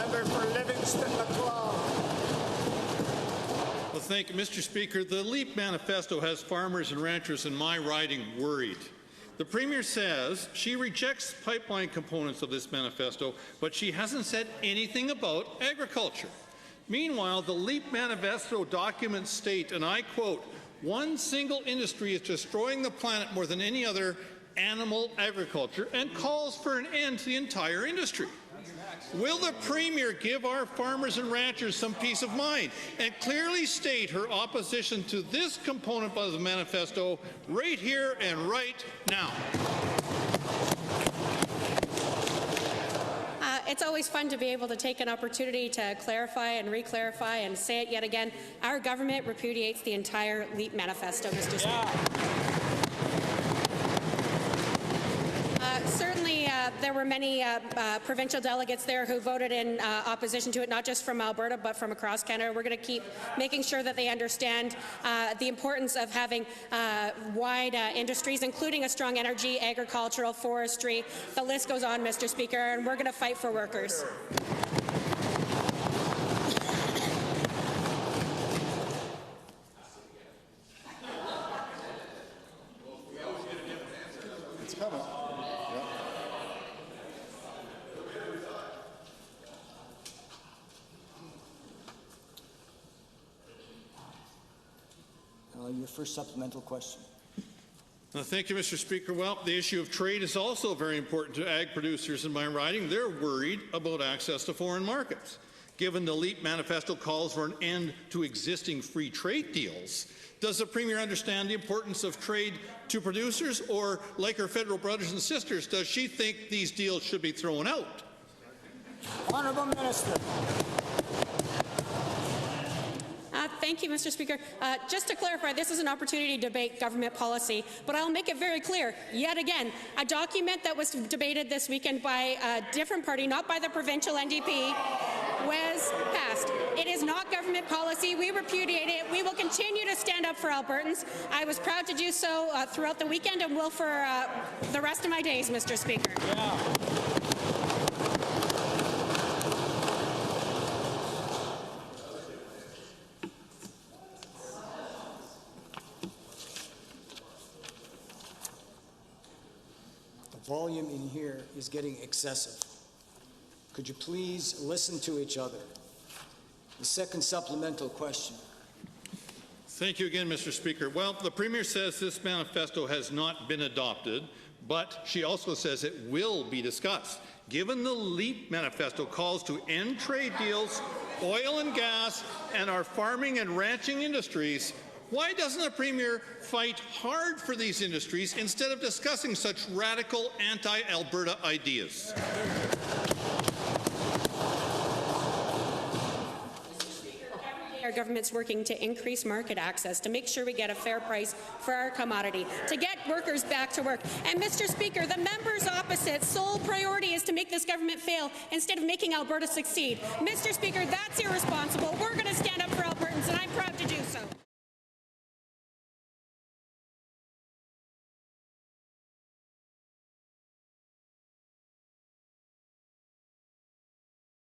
member for Livingston-Macleod. Well, thank you, Mr. Speaker. The Leap Manifesto has farmers and ranchers in my riding worried. The Premier says she rejects pipeline components of this manifesto, but she hasn't said anything about agriculture. Meanwhile, the Leap Manifesto documents state, and I quote, "One single industry is destroying the planet more than any other, animal agriculture," and calls for an end to the entire industry. Will the Premier give our farmers and ranchers some peace of mind and clearly state her opposition to this component of the manifesto right here and right now? It's always fun to be able to take an opportunity to clarify and re-clarify and say it yet again. Our government repudiates the entire Leap Manifesto, Mr. Speaker. Certainly, there were many provincial delegates there who voted in opposition to it, not just from Alberta, but from across Canada. We're going to keep making sure that they understand the importance of having wide industries, including a strong energy, agricultural, forestry. The list goes on, Mr. Speaker, and we're going to fight for workers. It's coming. Your first supplemental question. Thank you, Mr. Speaker. Well, the issue of trade is also very important to ag producers in my riding. They're worried about access to foreign markets. Given the Leap Manifesto calls for an end to existing free trade deals, does the Premier understand the importance of trade to producers, or, like her federal brothers and sisters, does she think these deals should be thrown out? Honourable Minister. Thank you, Mr. Speaker. Just to clarify, this is an opportunity to debate government policy, but I'll make it very clear, yet again, a document that was debated this weekend by a different party, not by the provincial NDP, was passed. It is not government policy. We repudiate it. We will continue to stand up for Albertans. I was proud to do so throughout the weekend and will for the rest of my days, Mr. Speaker. Yeah. Volume in here is getting excessive. Could you please listen to each other? The second supplemental question. Thank you again, Mr. Speaker. Well, the Premier says this manifesto has not been adopted, but she also says it will be discussed. Given the Leap Manifesto calls to end trade deals, oil and gas, and our farming and ranching industries, why doesn't the Premier fight hard for these industries instead of discussing such radical anti-Alberta ideas? Our government's working to increase market access, to make sure we get a fair price for our commodity, to get workers back to work. And, Mr. Speaker, the members opposite's sole priority is to make this government fail instead of making Alberta succeed. Mr. Speaker, that's irresponsible. We're going to stand up